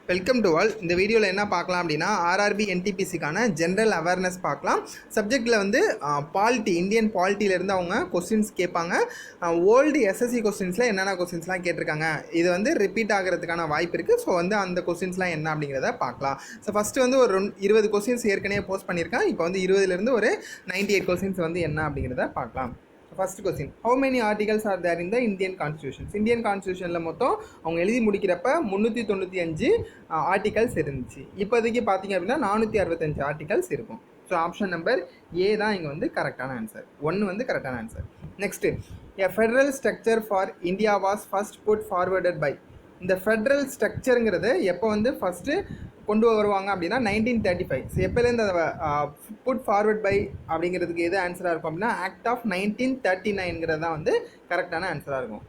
Welcome to all. இந்த வீடியோவில் என்ன பார்க்கலாம் அப்படின்னா ஆர்ஆர்பி என்டிபிசிக்கான ஜென்ரல் அவேர்னஸ் பார்க்கலாம். சப்ஜெக்டில் வந்து பாலிட்டி, இந்தியன் பாலிட்டியிலேருந்து அவங்க கொஸ்டின்ஸ் கேட்பாங்க. ஓல்டு எஸ்எஸ்சி கொஸ்டின்ஸில் என்னென்ன கொஸ்டின்ஸ்லாம் கேட்டிருக்காங்க, இது வந்து ரிப்பீட் ஆகிறதுக்கான வாய்ப்பு இருக்குது. ஸோ வந்து அந்த கொஸ்டின்ஸ்லாம் என்ன அப்படிங்கிறத பார்க்கலாம். ஸோ ஃபஸ்ட்டு வந்து ஒரு 20 கொஸ்டின்ஸ் ஏற்கனவே போஸ்ட் பண்ணியிருக்கேன். இப்போ வந்து 20லேருந்து ஒரு 98 கொஸ்டின்ஸ் வந்து என்ன அப்படிங்கிறத பார்க்கலாம். First question, how many articles are there in the Indian constitutions? Indian கான்ஸ்டியூஷனில் மொத்தம் அவங்க எழுதி முடிக்கிறப்ப 395 ஆர்டிகல்ஸ் இருந்துச்சு. இப்போதைக்கு பார்த்தீங்க அப்படின்னா 465 ஆர்டிகல்ஸ் இருக்கும். ஸோ ஆப்ஷன் நம்பர் ஏ தான் இங்கே வந்து கரெக்டான ஆன்சர். 1 வந்து கரெக்டான answer. Next, a federal structure for India was first put forwarded by. இந்த ஃபெடரல் ஸ்ட்ரக்சருங்கிறது எப்போ வந்து ஃபஸ்ட்டு கொண்டு வருவாங்க அப்படின்னா 1935. ஸோ எப்போலேருந்து அதை புட் ஃபார்வர்ட் பை அப்படிங்கிறதுக்கு எது ஆன்சராக இருக்கும் அப்படின்னா ஆக்ட் ஆஃப் 1939ங்கிறது தான் வந்து கரெக்டான ஆன்சராக இருக்கும்.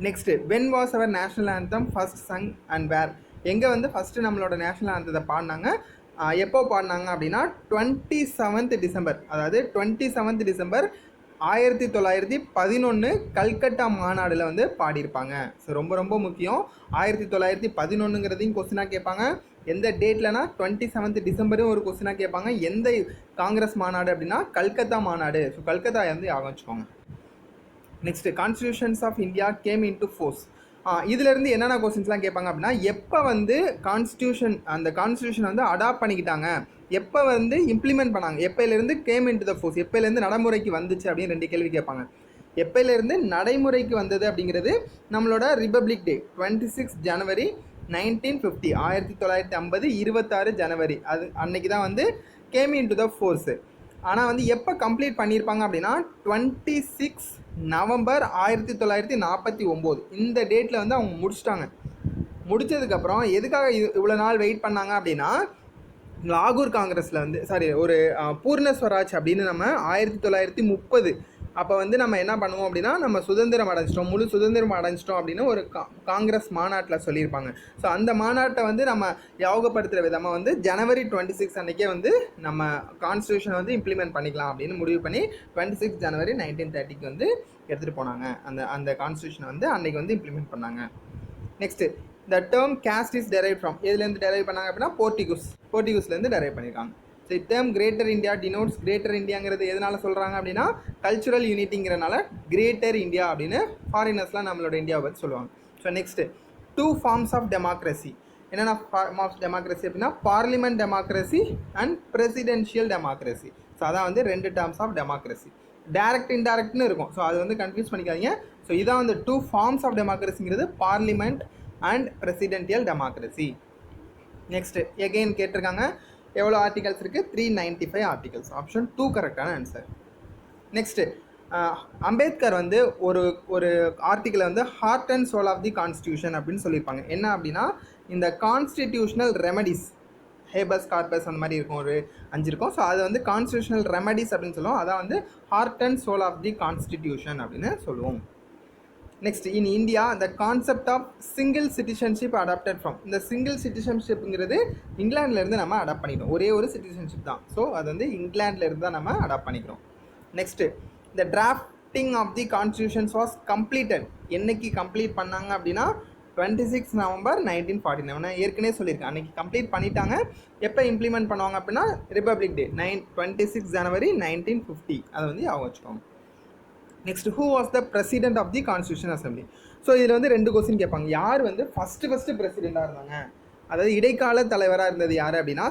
Next, when was our national anthem first sung and where? எங்கே வந்து ஃபஸ்ட்டு நம்மளோட நேஷ்னல் ஆந்தத்தை பாடினாங்க, எப்போ பாடினாங்க அப்படின்னா 27th டிசம்பர், அதாவது 27th டிசம்பர் 1911 கல்கட்டா மாநாடில் வந்து பாடியிருப்பாங்க. ஸோ ரொம்ப ரொம்ப முக்கியம். 1911ங்கிறதையும் கொஸ்டினாக கேட்பாங்க. எந்த டேட்லனா 27th டிசம்பரும் ஒரு கொஸ்டினாக கேட்பாங்க. எந்த காங்கிரஸ் மாநாடு அப்படின்னா கல்கத்தா மாநாடு. ஸோ கல்கத்தா வந்து ஆரம்பிச்சுக்கோங்க. Next, constitutions of India came into force. இதிலேருந்து என்னென்ன கொஸ்டின்ஸ்லாம் கேட்பாங்க அப்படின்னா எப்போ வந்து அந்த கான்ஸ்டியூஷன் வந்து அடாப்ட் பண்ணிக்கிட்டாங்க, எப்போ வந்து இம்ப்ளிமெண்ட் பண்ணாங்க, எப்போலேருந்து கேம் இன்டு த ஃபோர்ஸ், எப்போலேருந்து நடைமுறைக்கு வந்துச்சு அப்படின்னு 2 கேள்வி கேட்பாங்க. எப்போலேருந்து நடைமுறைக்கு வந்தது அப்படிங்கிறது நம்மளோட ரிபப்ளிக் டே 26 ஜனவரி 1950, 1950 26 ஜனவரி, அது அன்னைக்கு தான் வந்து கேம் இன்டு த ஃபோர்ஸு. ஆனால் வந்து எப்போ கம்ப்ளீட் பண்ணியிருப்பாங்க அப்படின்னா 26 நவம்பர் 1949, இந்த டேட்டில் வந்து அவங்க முடிச்சிட்டாங்க. முடித்ததுக்கப்புறம் எதுக்காக இவ்வளோ நாள் வெயிட் பண்ணாங்க அப்படின்னா லாகூர் காங்கிரஸில் வந்து ஒரு பூர்ண ஸ்வராஜ் அப்படின்னு நம்ம 1930 அப்போ வந்து நம்ம என்ன பண்ணுவோம் அப்படின்னா நம்ம சுதந்திரம் அடைஞ்சிட்டோம், முழு சுதந்திரம் அடைஞ்சிட்டோம் அப்படின்னு ஒரு காங்கிரஸ் மாநாட்டில் சொல்லியிருப்பாங்க. ஸோ அந்த மாநாட்டை வந்து நம்ம ஞாபகப்படுத்துகிற விதமாக வந்து ஜனவரி 26 அன்றைக்கே வந்து நம்ம கான்ஸ்டியூஷனை வந்து இம்ப்ளிமெண்ட் பண்ணிக்கலாம் அப்படின்னு முடிவு பண்ணி 26 ஜனவரி 1930 வந்து எடுத்துகிட்டு போனாங்க. அந்த கான்ஸ்டியூஷனை வந்து அன்றைக்கி வந்து இம்ப்ளிமெண்ட் பண்ணாங்க. Next, the term caste is derive from. எதுலேருந்து டெரைவ் பண்ணாங்க அப்படின்னா போர்ட்டிகூஸ்லேருந்து டெரைவ் பண்ணியிருக்காங்க. So term greater India denotes, greater இந்தியாங்கிறது எதனால் சொல்கிறாங்க அப்படின்னா கல்ச்சுரல் யூனிட்டிங்கிறனால கிரேட்டர் இந்தியா அப்படின்னு ஃபாரினர்ஸ்லாம் நம்மளோட இந்தியாவை பற்றி சொல்லுவாங்க. So next, 2 forms of democracy. என்னென்ன ஃபார்ம் ஆஃப் டெமோக்ரஸி அப்படின்னா parliament democracy and presidential democracy. So அதான் வந்து 2 டேர்ம்ஸ் ஆஃப் டெமோக்ரஸி. டைரக்ட் இன்டைரக்ட்னு இருக்கும். ஸோ அது வந்து கன்ஃபியூஸ் பண்ணிக்காதீங்க. ஸோ இதான் வந்து 2 ஃபார்ம்ஸ் ஆஃப் டெமோக்ரஸிங்கிறது parliament and presidential democracy. Next, again கேட்டிருக்காங்க எவ்வளோ ஆர்டிகல்ஸ் இருக்குது, 395 ஆர்டிகல்ஸ். ஆப்ஷன் 2 கரெக்டான ஆன்சர். நெக்ஸ்ட்டு, அம்பேத்கர் வந்து ஒரு ஆர்டிக்கலை வந்து heart and soul of the constitution அப்படின்னு சொல்லியிருப்பாங்க. என்ன அப்படின்னா இந்த கான்ஸ்டிடியூஷனல் ரெமடிஸ், ஹேபஸ் கார்பஸ் அந்த மாதிரி இருக்கும், ஒரு 5 இருக்கும். ஸோ அது வந்து கான்ஸ்டியூஷனல் ரெமடிஸ் அப்படின்னு சொல்லுவோம். அதான் வந்து heart and soul of the constitution அப்படின்னு சொல்லுவோம். Next, in India the concept of single citizenship adopted from. இந்த சிங்கிள் சிட்டிசன்ஷிப்புங்கிறது இங்கிலாந்துலேருந்து நம்ம அடாப்ட் பண்ணிக்கிறோம். ஒரே ஒரு சிட்டிசன்ஷிப் தான். ஸோ அது வந்து இங்கிலாந்துலேருந்து தான் நம்ம அடாப்ட் பண்ணிக்கிறோம். Next, the drafting of the constitutions was completed. என்னைக்கு கம்ப்ளீட் பண்ணாங்க அப்படின்னா 26 நவம்பர் 1949. நான் ஏற்கனவே சொல்லியிருக்கேன், அன்றைக்கி கம்ப்ளீட் பண்ணிட்டாங்க. எப்போ இம்ப்ளிமெண்ட் பண்ணுவாங்க அப்படின்னா ரிபப்ளிக் டே 26 ஜனவரி 1950. அதை வந்து அவங்க வச்சுக்கோங்க. Next, who was the president of the constitution assembly? So இதில் வந்து 2 கொஸ்டின் கேட்பாங்க. யார் வந்து ஃபஸ்ட்டு பிரசிடெண்ட்டாக இருந்தாங்க, அதாவது இடைக்கால தலைவராக இருந்தது யார் அப்படின்னா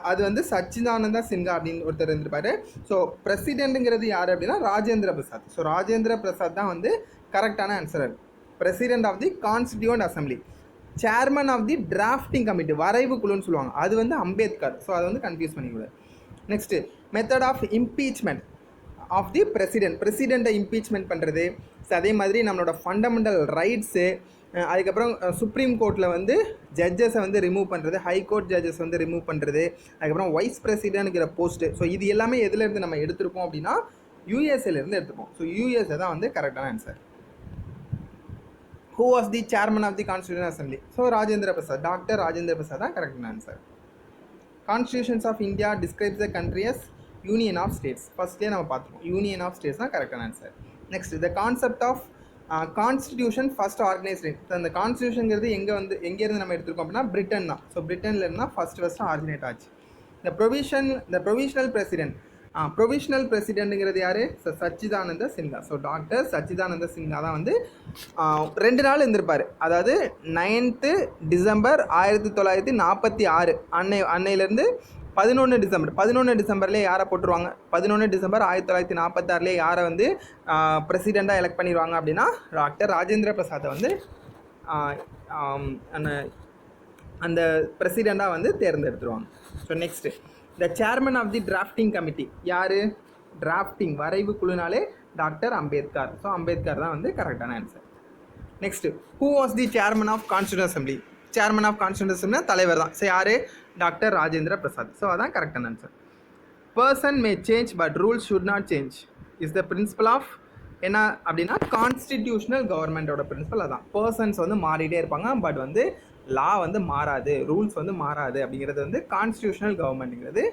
அது வந்து சச்சிதானந்தா சின்ஹா அப்படின்னு ஒருத்தர் இருந்திருப்பார். ஸோ பிரசிடெண்ட்டுங்கிறது யார் அப்படின்னா ராஜேந்திர பிரசாத். ஸோ ராஜேந்திர பிரசாத் தான் வந்து கரெக்டான answer. President of the constituent assembly. Chairman of the drafting committee, வரைவு குழுன்னு சொல்லுவாங்க, அது வந்து அம்பேத்கர். ஸோ அதை வந்து கன்ஃபியூஸ் பண்ணிக்கூடாது. Next, method of impeachment of the பிரசிடெண்ட்டை இம்பீச்மெண்ட் பண்ணுறது. ஸோ அதே மாதிரி நம்மளோட ஃபண்டமெண்டல் ரைட்ஸு, அதுக்கப்புறம் சுப்ரீம் கோர்ட்டில் வந்து ஜட்ஜஸை வந்து ரிமூவ் பண்ணுறது, ஹை கோர்ட் ஜட்ஜஸ் வந்து ரிமூவ் பண்ணுறது, அதுக்கப்புறம் வைஸ் பிரசிடென்ட்ங்கிற போஸ்ட்டு. ஸோ இது எல்லாமே எதுலேருந்து நம்ம எடுத்திருப்போம் அப்படின்னா யூஎஸ்ஏலேருந்து எடுத்துப்போம். ஸோ யூஎஸ்ஏ தான் வந்து கரெக்டான answer. Who was the chairman of the constitution assembly? So Rajendra Prasad, doctor Rajendra Prasad தான் கரெக்டான answer. Constitutions of India describes the country as union of states. ஃபர்ஸ்ட்லேயே நம்ம பார்த்துருக்கோம், யூனியன் ஆஃப் ஸ்டேட்ஸ் தான் கரெக்டான answer. Next, the concept of constitution first organised. அந்த கான்ஸ்டியூஷனுங்கிறது எங்கேருந்து நம்ம எடுத்திருக்கோம் அப்படின்னா பிரிட்டன் தான். ஸோ பிரிட்டனில் இருந்தால் ஃபஸ்ட்டு ஆரிஜினேட் ஆச்சு. இந்த ப்ரொவிஷனல் பிரசிடென்ட்டுங்கிறது யார்? சச்சிதானந்த சின்ஹா. ஸோ டாக்டர் சச்சிதானந்த சின்ஹா தான் வந்து 2 நாள் இருந்திருப்பார். அதாவது 9th டிசம்பர் 1946 அன்னையிலேருந்து 11 டிசம்பர்லேயே யாரை போட்டுருவாங்க? 11 டிசம்பர் 1946 யாரை வந்து பிரசிடெண்ட்டாக எலெக்ட் பண்ணிடுவாங்க அப்படின்னா டாக்டர் ராஜேந்திர பிரசாத்தை வந்து அந்த பிரசிடெண்ட்டாக வந்து தேர்ந்தெடுத்துருவாங்க. So next the chairman of the drafting committee யார்? டிராஃப்டிங் வரைவு குழுனாலே டாக்டர் அம்பேத்கர். ஸோ அம்பேத்கர் தான் வந்து கரெக்டான answer. Next who was the chairman of constituent assembly? Chairman of constituent அசம்பிளினா தலைவர் தான். ஸோ யார்? டாக்டர் ராஜேந்திர பிரசாத். ஸோ அதான் கரெக்டான answer. Person may change but rules should not change is the principle of என்ன அப்படின்னா கான்ஸ்டிடியூஷனல் கவர்மெண்ட்டோட பிரின்சிபல் அதான். பர்சன்ஸ் வந்து மாறிட்டே இருப்பாங்க, பட் வந்து லா வந்து மாறாது, ரூல்ஸ் வந்து மாறாது அப்படிங்கிறது வந்து கான்ஸ்டியூஷனல் கவர்மெண்ட்டுங்கிறது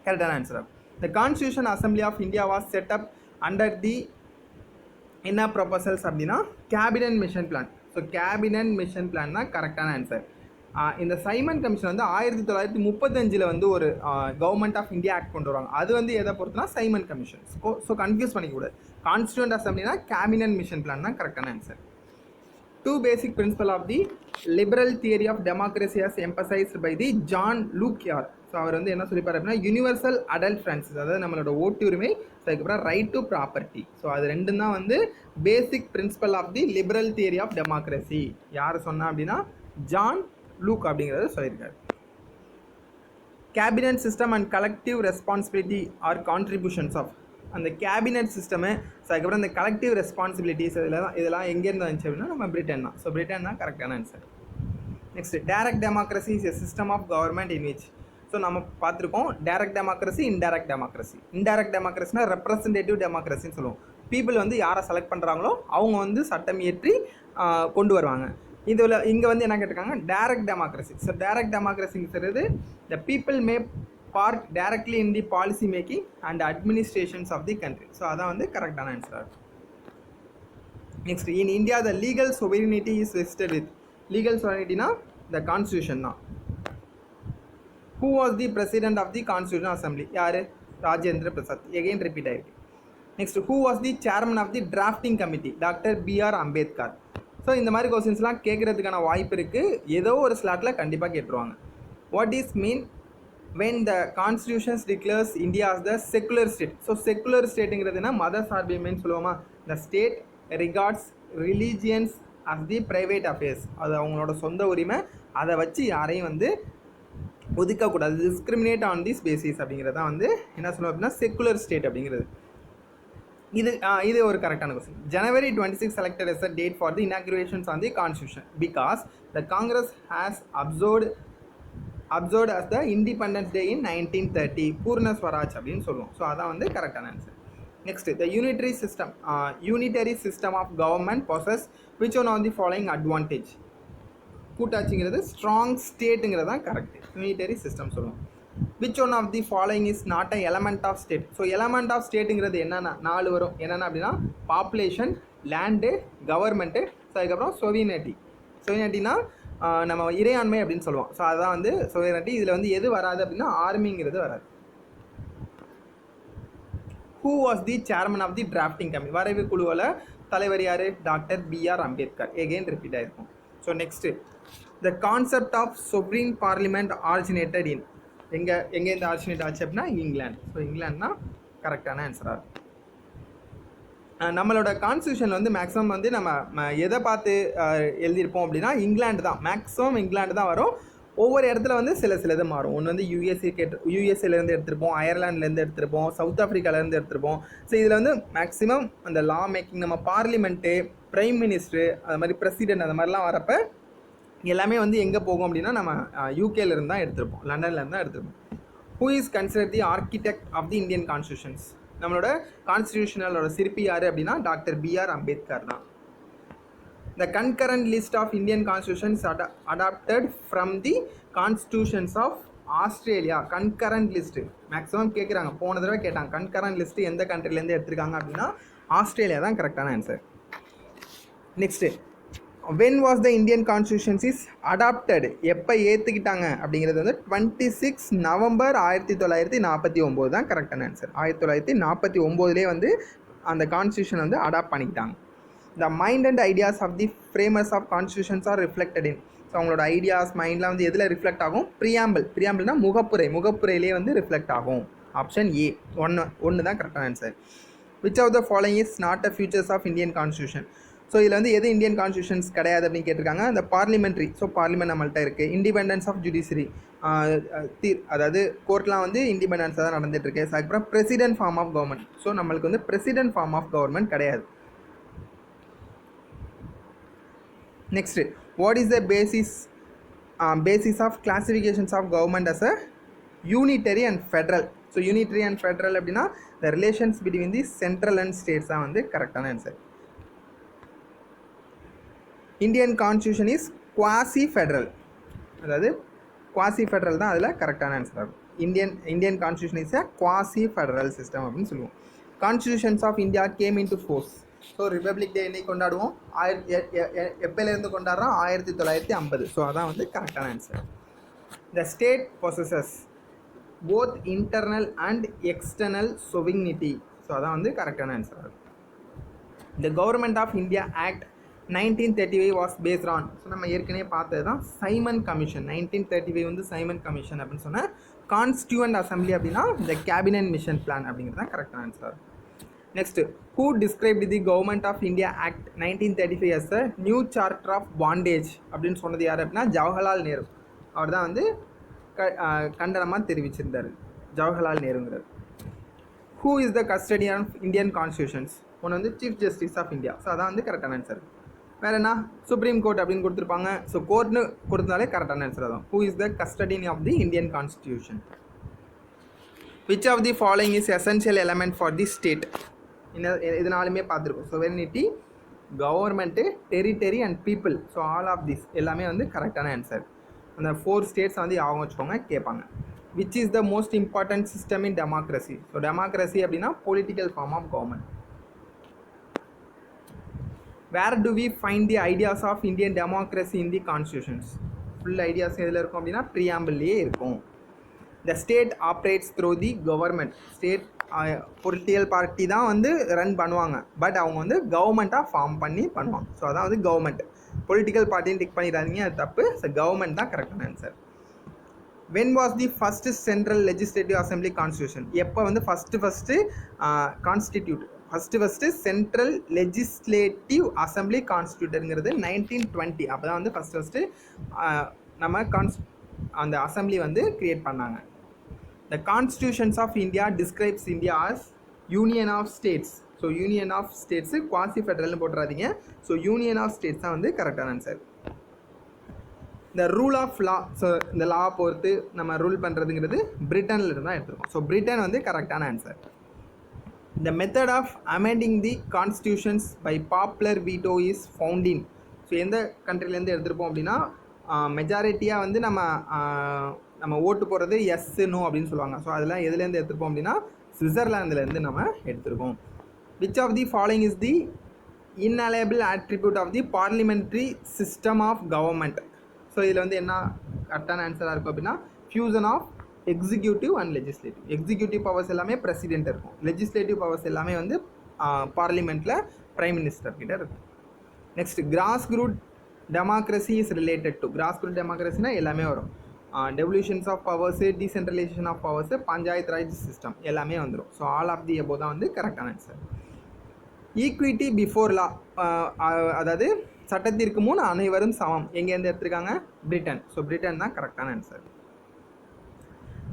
கரெக்டான answer. The constitution assembly of India was set up under the என்ன ப்ரொபோசல்ஸ் அப்படின்னா cabinet mission plan. So cabinet mission plan தான் கரெக்டான ஆன்சர். இந்த சைமன் கமிஷன் வந்து 1935 வந்து ஒரு கவர்மெண்ட் ஆஃப் இந்தியா ஆக்ட் கொண்டு வருவாங்க. அது வந்து எதை பொறுத்துனா சைமன் கமிஷன். ஸோ கன்ஃபியூஸ் பண்ணிக்கூடாது. கான்ஸ்டியூண்ட் அசம்பிளினா கேபினட் மிஷன் பிளான் தான் கரெக்டான answer. 2 basic principles of the liberal theory of democracy as emphasized by the John Locke யார்? ஸோ அவர் வந்து என்ன சொல்லிப்பார் அப்படின்னா யூனிவர்சல் அடல்ட் ஃப்ரான்சிஸ், அதாவது நம்மளோட ஓட்டு உரிமை, ஸோ அதுக்கப்புறம் ரைட் டு ப்ராப்பர்ட்டி. ஸோ அது ரெண்டும் தான் வந்து basic principle of the liberal theory of democracy. யார் சொன்னா அப்படின்னா ஜான் லூக் அப்படிங்கிறத சொல்லியிருக்காரு. Cabinet system and collective responsibility are contributions of அந்த கேபினட் சிஸ்டமு, ஸோ அதுக்கப்புறம் இந்த கலெக்டிவ் ரெஸ்பான்சிபிலிட்டிஸ் இதெல்லாம் எங்கேருந்து வந்துச்சு அப்படின்னா நம்ம பிரிட்டன் தான். ஸோ பிரிட்டன் தான் கரெக்டான answer. Next direct democracy is a system of government in which. So நம்ம பார்த்துருக்கோம் direct democracy, indirect democracy. Indirect டெமோக்ரஸினா ரெப்ரசன்டேட்டிவ் டெமோக்ரஸின்னு சொல்லுவோம். பீப்புள் வந்து யாரை செலக்ட் பண்ணுறாங்களோ அவங்க வந்து சட்டம் இயற்றி கொண்டு வருவாங்க. இதில் இங்கே வந்து என்ன கேட்டிருக்காங்க? Direct democracy. ஸோ டைரக்ட் டெமோக்ரஸிங்கிறது the people may part directly in the policy making and administrations of the country. So அதான் வந்து கரெக்டான ஆன்சராக இருக்கும். Next in India the legal sovereignty is vested with. Legal சொவரினிட்டினா த கான்ஸ்டியூஷன் தான். Who was the president of the constitution assembly? யார்? Rajendra Prasad. Again repeat ஆயிருக்கு. Next who was the chairman of the drafting committee? Doctor B R Ambedkar. So இந்த மாதிரி கொஸ்டின்ஸ்லாம் கேட்குறதுக்கான வாய்ப்பு இருக்குது. ஏதோ ஒரு ஸ்லாட்டில் கண்டிப்பாக கேட்டுருவாங்க. What is mean when the constitutions declares India as the secular state? So secular stateங்கிறதுனா மத சார்பின்மைன்னு சொல்லுவோமா? the state regards religions as the private affairs. அது அவங்களோட சொந்த உரிமை, அதை வச்சு யாரையும் வந்து ஒதுக்கக்கூடாது, டிஸ்கிரிமினேட் ஆன் திஸ் பேசிஸ் அப்படிங்கிறத வந்து என்ன சொல்லுவோம் அப்படின்னா செக்குலர் ஸ்டேட் அப்படிங்கிறது. இது ஒரு கரெக்டான question. January 26 selected as a date for the inaugurations on the constitution because the Congress has observed as the Independence Day in 1930. பூர்ண ஸ்வராஜ் அப்படின்னு சொல்லுவோம். ஸோ அதான் வந்து கரெக்டான answer. Next the unitary system of government possess which one of the following advantage? கூட்டாட்சிங்கிறது strong ஸ்டேட்டுங்கிறது தான் correct. Unitary system சொல்லுவோம். which one of the following is not a element of state? So element of ஸ்டேட்டுங்கிறது என்னென்னா 4 வரும். என்னென்ன அப்படின்னா population, land, government, so அதுக்கப்புறம் சொவினிட்டினா நம்ம இறையாண்மை அப்படின்னு சொல்லுவோம். ஸோ அதுதான் வந்து சொவினிட்டி. இதில் வந்து எது வராது அப்படின்னா ஆர்மிங்கிறது வராது. Who was the chairman of the drafting committee? வரைவு குழுவில் தலைவர் யார்? Doctor B R Ambedkar. Again repeat ஆகிருக்கும். So next the concept of sovereign parliament originated in. எங்கேருந்து ஆரிஜினேட் ஆச்சு அப்படின்னா இங்கிலாந்து. ஸோ இங்கிலாந்து தான் கரெக்டான ஆன்சராக இருக்கும். நம்மளோட கான்ஸ்டியூஷன் வந்து மேக்ஸிமம் வந்து நம்ம எதை பார்த்து எழுதியிருப்போம் அப்படின்னா இங்கிலாந்து தான். மேக்ஸிமம் இங்கிலாந்து தான் வரும். ஒவ்வொரு இடத்துல வந்து சில இது மாறும். ஒன்று வந்து யூஎஸ்ஏலேருந்து எடுத்திருப்போம், அயர்லாண்ட்லேருந்து எடுத்திருப்போம், சவுத் ஆஃப்ரிக்காலேருந்து எடுத்திருப்போம். ஸோ இதில் வந்து மேக்ஸிமம் அந்த லா மேக்கிங், நம்ம பார்லிமெண்ட்டு, பிரைம் மினிஸ்டரு, அது மாதிரி பிரசிடென்ட், அந்த மாதிரிலாம் வரப்போ எல்லாமே வந்து எங்கே போகும் அப்படின்னா நம்ம யூகேலேருந்து தான் எடுத்திருப்போம், லண்டன்லேருந்து தான் எடுத்திருப்போம். Who is consider the architect of the Indian constitutions? நம்மளோட கான்ஸ்டியூஷனலோட சிற்பி யார் அப்படின்னா டாக்டர் பிஆர் அம்பேத்கர் தான். The concurrent list of Indian constitutions adopted from the constitutions of Australia. Concurrent list maximum கேட்குறாங்க, போன தடவை கேட்டாங்க. கன்கரண்ட் லிஸ்ட்டு எந்த கண்ட்ரிலேருந்து எடுத்திருக்காங்க அப்படின்னா ஆஸ்திரேலியா தான் கரெக்டான answer. Next when was the Indian constitutions is adopted, எப்போ ஏற்றுக்கிட்டாங்க அப்படிங்கிறது வந்து 26 நவம்பர் 1949 தான் கரெக்டான ஆன்சர். 1949 வந்து அந்த கான்ஸ்டியூஷன் வந்து அடாப்ட் பண்ணிக்கிட்டாங்க. The mind and ideas of the framers of constitutions are reflected in, so அவங்களோட ஐடியாஸ் மைண்ட்லாம் வந்து எதில் ரிஃப்ளெக்ட் ஆகும்? ப்ரியாம்பிள்னா முகப்புரையிலே வந்து ரிஃப்ளெக்ட் ஆகும். ஆப்ஷன் ஏ ஒன்று தான் கரெக்டான answer. Which of the following is not a futures of Indian constitution, so இதில் வந்து எது இந்தியன் கான்ஸ்டியூஷன்ஸ் கிடையாது அப்படின்னு கேட்டிருக்காங்க. அந்த பார்லிமெண்ட்ரி, ஸோ பார்லிமெண்ட் நம்மள்ட்ட இருக்குது. இண்டிபெண்டன்ஸ் ஆஃப் ஜுடிஷரி, அதாவது கோர்ட்லாம் வந்து இண்டிபெண்டன்ஸாக தான் நடந்துகிட்ருக்கு. அதுக்கப்புறம் president form of government, so நம்மளுக்கு வந்து பிரசிடென்ட் ஃபார்ம் ஆஃப் கவர்மெண்ட் கிடையாது. Next, what is the basis of classifications of government as a unitary and federal. So unitary and federal அப்படின்னா the relations between the central and states தான் வந்து கரெக்டான answer. Indian constitution is quasi federal, அதாவது quasi federal தான் அதில் கரெக்டான answer ஆகும். Indian constitution is a quasi federal system அப்படின்னு சொல்லுவோம். Constitutions of India came in to force, so republic day இன்னைக்கு கொண்டாடுவோம். எப்போலேருந்து கொண்டாடுறோம்? 1950. ஸோ அதான் வந்து கரெக்டான answer. The state possesses both internal and external sovereignty, so அதான் வந்து கரெக்டான ஆன்சர் ஆகும். The government of India act 1935 was based on, so நம்ம ஏற்கனவே பார்த்தது தான் சைமன் கமிஷன். 1935 வந்து சைமன் கமிஷன் அப்படின்னு சொன்னால் கான்ஸ்டியூவன்ட் அசம்பிளி அப்படின்னா இந்த கேபினட் மிஷன் பிளான் அப்படிங்கிறது தான் கரெக்டான answer. Next, who described the government of India act 1935 as a new charter of bondage அப்படின்னு சொன்னது யார் அப்படின்னா ஜவஹர்லால் நேரு. அவர் தான் வந்து கண்டனமாக தெரிவிச்சிருந்தார், ஜவஹர்லால் நேருங்கிறார். Who is the custodian of Indian constitutions? ஒன்று வந்து chief justice of India, so அதான் வந்து கரெக்டான ஆன்சர். வேறு என்ன? சுப்ரீம் கோர்ட் அப்படின்னு கொடுத்துருப்பாங்க, ஸோ கோர்ட்னு கொடுத்தாலே கரெக்டான ஆன்சர் அதான். Who is the custodian of the Indian constitution? Which of the following is essential element for the state? இதனாலுமே பார்த்துருக்கோம். Sovereignty, government, territory and people, so all of this எல்லாமே வந்து கரெக்டான answer. அந்த 4 ஸ்டேட்ஸை வந்து ஞாபகம் வச்சுக்கோங்க, கேட்பாங்க. Which is the most important system in democracy? So democracy அப்படின்னா political form of government. Where do we find the ideas of Indian democracy in the constitutions? Full ideas எதில் இருக்கும் அப்படின்னா ப்ரியாம்பிள்லேயே இருக்கும். The state operates through the government, state political party தான் வந்து run பண்ணுவாங்க, but அவங்க வந்து கவர்மெண்ட்டாக ஃபார்ம் பண்ணி பண்ணுவாங்க. ஸோ அதான் வந்து கவர்மெண்ட். பொலிட்டிக்கல் பார்ட்டின்னு டிக் பண்ணிடாதீங்க, அது தப்பு. ஸோ கவர்மெண்ட் தான் கரெக்டான answer. When was the first central legislative assembly constitution? எப்போ வந்து ஃபஸ்ட்டு சென்ட்ரல் லெஜிஸ்லேட்டிவ் அசம்பிளி கான்ஸ்டியூட்டருங்கிறது 1920. அப்போ தான் வந்து ஃபஸ்ட்டு நம்ம அந்த அசம்பிளி வந்து கிரியேட் பண்ணாங்க. The constitutions of India describes India as union of states. So union of states quasi ஃபெட்ரல்னு போட்டுறாதீங்க. ஸோ யூனியன் ஆஃப் ஸ்டேட்ஸ் தான் வந்து கரெக்டான ஆன்சர். இந்த ரூல் ஆஃப் லா, ஸோ இந்த லா பொறுத்து நம்ம ரூல் பண்ணுறதுங்கிறது பிரிட்டனில் இருந்தால் எடுத்துருக்கோம். ஸோ பிரிட்டன் வந்து கரெக்டான answer. The method of amending the constitutions by popular veto is found in, so எந்த கண்ட்ரிலேருந்து எடுத்துருப்போம் அப்படின்னா மெஜாரிட்டியாக வந்து நம்ம ஓட்டு போடுறது எஸ் நோ அப்படின்னு சொல்லுவாங்க. ஸோ அதெல்லாம் எதுலேருந்து எடுத்துருப்போம் அப்படின்னா சுவிட்சர்லாந்துலேருந்து நம்ம எடுத்துருக்கோம். Which of the following is the inalienable attribute of the parliamentary system of government? ஸோ இதில் வந்து என்ன கரெக்டான ஆன்சராக இருக்கும் அப்படின்னா fusion of executive and legislative. Executive powers எல்லாமே பிரசிடென்ட் இருக்கும், லெஜிஸ்லேட்டிவ் பவர்ஸ் எல்லாமே வந்து பார்லிமெண்ட்டில் பிரைம் மினிஸ்டர் கிட்ட இருக்கும். Next, grass root democracy is related to. Grass root டெமோக்ரஸினா எல்லாமே வரும். Devolutions of powers, decentralisation of powers, panchayat raj system எல்லாமே வந்துடும். So all of the above தான் வந்து கரெக்டான ஆன்சர். ஈக்விட்டி பிஃபோர் லா, அதாவது சட்டத்திற்கு முன் அனைவரும் சமம், எங்கேருந்து எடுத்திருக்காங்க? பிரிட்டன். ஸோ பிரிட்டன் தான் கரெக்டான answer.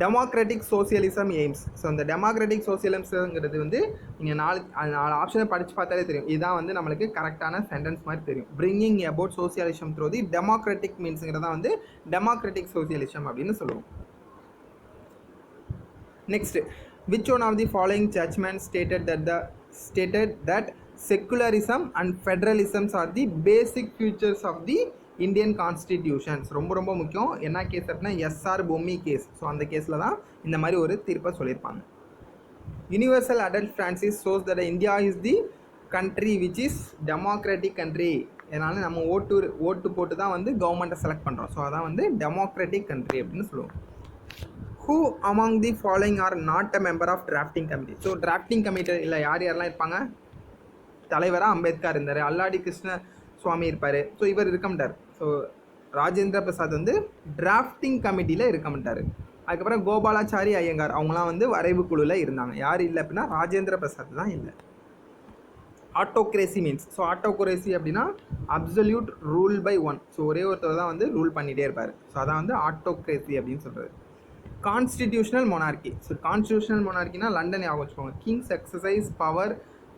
Democratic socialism AIIMS. So இந்த டெமோக்ராட்டிக் சோசியலிசம்ங்கிறது வந்து நீங்கள் 4 ஆப்ஷனை படித்து பார்த்தாலே தெரியும். இதுதான் வந்து நம்மளுக்கு கரெக்டான சென்டென்ஸ் மாதிரி தெரியும். Bringing about socialism through the democratic மீன்ஸுங்கிறதா வந்து டெமோக்ராட்டிக் சோசியலிசம் அப்படின்னு சொல்லுவோம். Next, which one of the following judgement stated that secularism and federalism are the basic features of the Indian constitutions? ரொம்ப முக்கியம். என்ன கேஸ் அப்படின்னா எஸ்ஆர் பொம்மி கேஸ். ஸோ அந்த கேஸில் தான் இந்த மாதிரி ஒரு தீர்ப்பை சொல்லியிருப்பாங்க. Universal adult franchise shows that India is the country which is democratic country. அதனால் நம்ம ஓட்டு போட்டு தான் வந்து கவர்மெண்ட்டை செலக்ட் பண்ணுறோம். ஸோ அதான் வந்து டெமோக்ராட்டிக் கண்ட்ரி அப்படின்னு சொல்லுவோம். Who among the following are not a member of drafting committee? So drafting கமிட்டியில் யாரெல்லாம் இருப்பாங்க? தலைவராக அம்பேத்கர் இருந்தார், அல்லாடி கிருஷ்ண சுவாமி இருப்பார். ஸோ இவர் இருக்க மாட்டார். ஸோ ராஜேந்திர பிரசாத் வந்து டிராஃப்டிங் கமிட்டியில் இருக்க மாட்டார். அதுக்கப்புறம் கோபாலாச்சாரி ஐயங்கார் அவங்களாம் வந்து வரைவு குழுவில் இருந்தாங்க. யார் இல்லை அப்படின்னா ராஜேந்திர பிரசாத் தான் இல்லை. ஆட்டோக்ரேசி மீன்ஸ், ஸோ ஆட்டோக்ரேசி அப்படின்னா absolute rule by one. So ஒரே ஒருத்தர் தான் வந்து ரூல் பண்ணிகிட்டே இருப்பார். ஸோ அதான் வந்து ஆட்டோக்ரேசி அப்படின்னு சொல்கிறது. Constitutional monarchy. ஸோ கான்ஸ்டிடியூஷனல் மொனார்கினா லண்டன் ஞாபகம் வச்சுக்கோங்க. Kings exercise power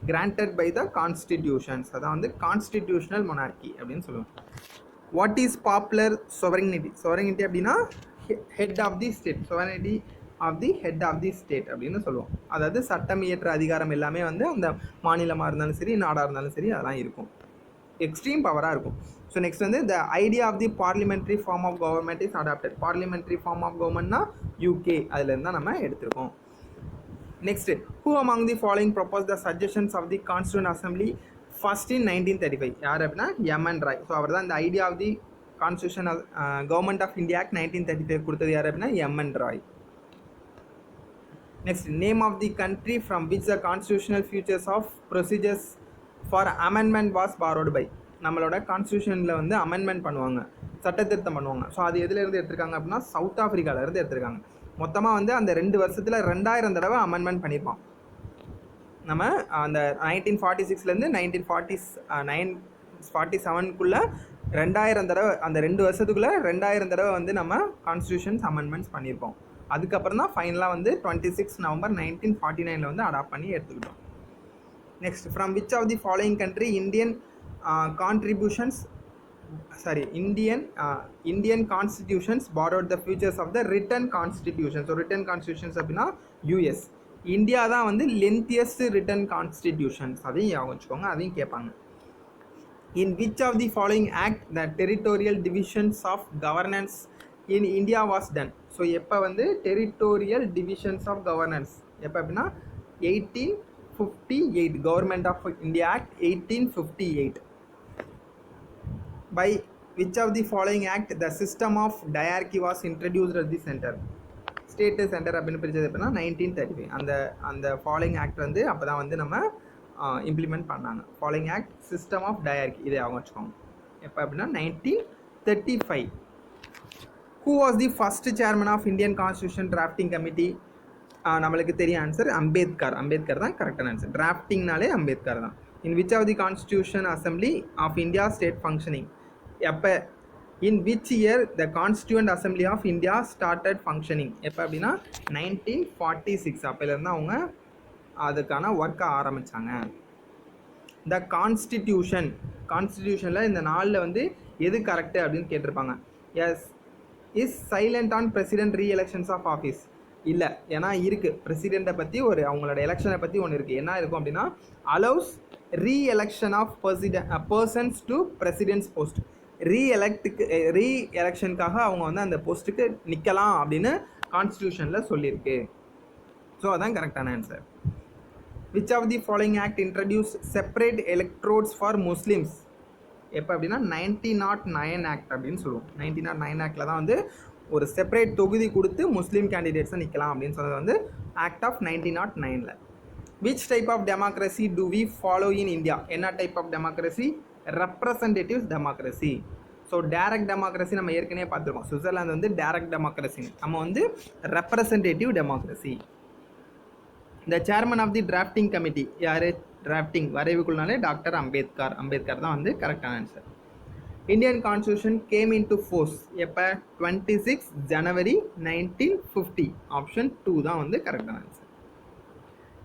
granted by the constitutions. அதான் வந்து கான்ஸ்டிடியூஷனல் மொனார்கி அப்படின்னு சொல்லுவோம். What is popular sovereignty? Sovereignty அப்படின்னா head of the state. Sovereignty of the head of the state அப்படின்னு சொல்லுவோம். அதாவது சட்டம் இயற்ற அதிகாரம் எல்லாமே வந்து அந்த மாநிலமாக இருந்தாலும் சரி, நாடாக இருந்தாலும் சரி, அதெல்லாம் இருக்கும். எக்ஸ்ட்ரீம் பவராக இருக்கும். ஸோ நெக்ஸ்ட் வந்து the idea of the parliamentary form of government is adopted. Parliamentary form of கவர்மெண்ட்னா UK, அதுலேருந்து தான் நம்ம எடுத்திருக்கோம். Next, who among the following propose the suggestions of the constituent assembly first in 1935? யார் அப்படின்னா M.N. ராய். ஸோ அவர் தான் இந்த idea of the constitution government of India act 1935 கொடுத்தது யார் அப்படின்னா M.N. Roy. Next, name of the country from which the constitutional features of procedures for amendment was borrowed by. நம்மளோட கான்ஸ்டியூஷனில் வந்து அமெண்ட்மெண்ட் பண்ணுவாங்க, சட்டத்திருத்தம் பண்ணுவாங்க. ஸோ அது எதுலேருந்து எடுத்திருக்காங்க அப்படின்னா சவுத் ஆஃப்ரிக்காவிலேருந்து எடுத்திருக்காங்க. மொத்தமாக வந்து அந்த 2 வருஷத்தில் 2000 தடவை அமெண்ட்மெண்ட் பண்ணியிருப்பான். நம்ம அந்த 1946லேருந்து 1947க்குள்ளே 2000 தடவை, அந்த 2 வருஷத்துக்குள்ளே 2000 தடவை வந்து நம்ம கான்ஸ்டியூஷன்ஸ் அமெண்ட்மெண்ட்ஸ் பண்ணியிருப்போம். அதுக்கப்புறம் தான் ஃபைனலாக வந்து 26 நவம்பர் 1949 வந்து அடாப்ட் பண்ணி எடுத்துக்கிட்டோம். Next, from which of the following country Indian constitutions borrowed the features of the written constitution? So written constitutions அப்படின்னா US. இந்தியா தான் வந்து லென்த்தியஸ்ட் ரிட்டன் கான்ஸ்டிடியூஷன்ஸ். அதையும் ஞாபகம் வச்சுக்கோங்க, அதையும் கேட்பாங்க. In which of the following act the territorial divisions of governance in India was done? So எப்போ வந்து டெரிட்டோரியல் டிவிஷன்ஸ் ஆஃப் கவர்னன்ஸ் எப்போ அப்படின்னா 1858, government of India act 1858. By which of the following act the system of diarchy was introduced at the center? State centre அப்படின்னு பிரித்தது அப்படின்னா 1935. அந்த following act வந்து அப்போ தான் வந்து நம்ம இம்ப்ளிமெண்ட் பண்ணாங்க. Following act system of diarchy, இதை அவங்க வச்சுக்கோங்க. எப்போ அப்படின்னா 1935. Who was the first chairman of Indian constitution drafting committee? நம்மளுக்கு தெரியும் ஆன்சர் அம்பேத்கர் தான் கரெக்டான ஆன்சர். டிராஃப்டிங்னாலே அம்பேத்கர் தான். In which of the constitution assembly of India state functioning? எப்போ, in which year the constituent assembly of India started functioning? எப்போ அப்படின்னா 1946. அப்போலேருந்து அவங்க அதுக்கான ஒர்க்கை ஆரம்பித்தாங்க. த கான்ஸ்டிடியூஷனில் இந்த நாளில் வந்து எது கரெக்டு அப்படின்னு கேட்டிருப்பாங்க. Yes, is silent on president reelections of office? இல்லை, ஏன்னா இருக்குது பிரசிடெண்ட்டை பற்றி அவங்களோட எலெக்ஷனை பற்றி ஒன்று இருக்குது. என்ன இருக்கும் அப்படின்னா allows reelection of persons to presidents post. ரீஎலெக்ஷனுக்காக அவங்க வந்து அந்த போஸ்ட்டுக்கு நிற்கலாம் அப்படின்னு கான்ஸ்டியூஷனில் சொல்லியிருக்கு. ஸோ அதான் கரெக்டான answer. Which of the following act introduce separate electorates for Muslims? எப்போ அப்படின்னா 1909 ஆக்ட் அப்படின்னு சொல்லுவோம். 1909 ஆக்டில் தான் வந்து ஒரு செப்பரேட் தொகுதி கொடுத்து முஸ்லீம் கேண்டிடேட்ஸை நிற்கலாம் அப்படின்னு சொன்னது வந்து act of 1909. Which type of democracy do we follow in India? என்ன type of democracy? Representative democracy. So direct democracy நம்ம ஏற்கனவே பார்த்துருக்கோம். சுவிட்சர்லாந்து வந்து டைரக்ட் டெமோக்ரஸி, நம்ம வந்து representative democracy. The chairman of the drafting committee யார்? டிராஃப்டிங் வரைவுக்குள்ளாலே doctor Ambedkar தான் வந்து கரெக்டான answer. Indian constitution came in to force எப்போ? 26 ஜனவரி 1950. ஆப்ஷன் 2 தான் வந்து கரெக்டான answer.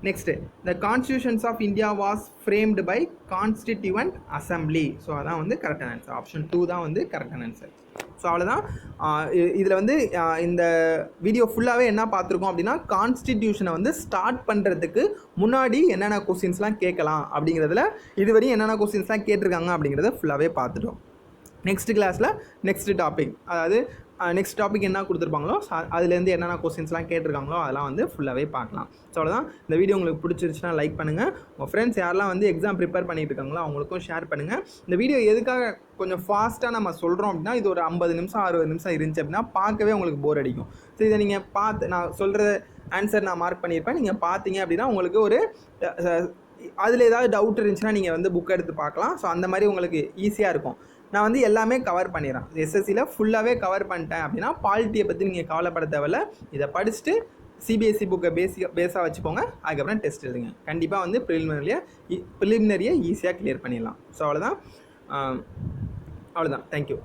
Next, the constitutions of India was framed by constituent assembly. So அதான் வந்து கரெக்டான ஆன்சர். ஆப்ஷன் 2 தான் வந்து கரெக்டான ஆன்சர். ஸோ அவ்வளோதான். இதில் வந்து இந்த வீடியோ ஃபுல்லாகவே என்ன பார்த்துருக்கோம் அப்படின்னா கான்ஸ்டிடியூஷனை வந்து ஸ்டார்ட் பண்ணுறதுக்கு முன்னாடி என்னென்ன கொஸ்டின்ஸ்லாம் கேட்கலாம் அப்படிங்கிறதுல இதுவரையும் என்னென்ன கொஸ்டின்ஸ்லாம் கேட்டிருக்காங்க அப்படிங்கிறத ஃபுல்லாகவே பார்த்துட்டோம். நெக்ஸ்ட் கிளாஸில் நெக்ஸ்ட் டாபிக், அதாவது நெக்ஸ்ட் டாபிக் என்ன கொடுத்துருப்பாங்களோ அதுலேருந்து என்னென்ன கொஸ்டின்ஸ்லாம் கேட்டிருக்காங்களோ அதெல்லாம் வந்து ஃபுல்லாகவே பார்க்கலாம். ஸோ அவ்வளோதான். இந்த வீடியோ உங்களுக்கு பிடிச்சிருச்சுன்னா லைக் பண்ணுங்கள். உங்கள் ஃப்ரெண்ட்ஸ் யாரெல்லாம் வந்து எக்ஸாம் ப்ரிப்பேர் பண்ணிட்டு இருக்காங்களோ அவங்களுக்கும் ஷேர் பண்ணுங்கள். இந்த வீடியோ எதுக்காக கொஞ்சம் ஃபாஸ்ட்டாக நம்ம சொல்கிறோம் அப்படின்னா, இது ஒரு 50 நிமிஷம் 60 நிமிஷம் இருந்துச்சு அப்படின்னா பார்க்கவே உங்களுக்கு போர் அடிக்கும். ஸோ இதை நீங்கள் பார்த்து நான் சொல்கிற ஆன்சர் நான் மார்க் பண்ணியிருப்பேன், நீங்கள் பார்த்தீங்க அப்படின்னா உங்களுக்கு ஒரு அதில் ஏதாவது டவுட் இருந்துச்சுன்னா நீங்கள் வந்து புக் எடுத்து பார்க்கலாம். ஸோ அந்த மாதிரி உங்களுக்கு ஈஸியாக இருக்கும். நான் வந்து எல்லாமே கவர் பண்ணிடுறேன். எஸ்எஸ்சியில் ஃபுல்லாகவே கவர் பண்ணிட்டேன் அப்படின்னா பாலிட்டியை பற்றி நீங்கள் கவலைப்பட தேவையில்ல. இதை படிச்சுட்டு சிபிஎஸ்சி புக்கை பேஸாக வச்சுக்கோங்க. அதுக்கப்புறம் டெஸ்ட் எழுதுங்க. கண்டிப்பாக வந்து ப்ரிலிமினரியை ஈஸியாக கிளியர் பண்ணிடலாம். ஸோ அவ்வளோதான். தேங்க்யூ.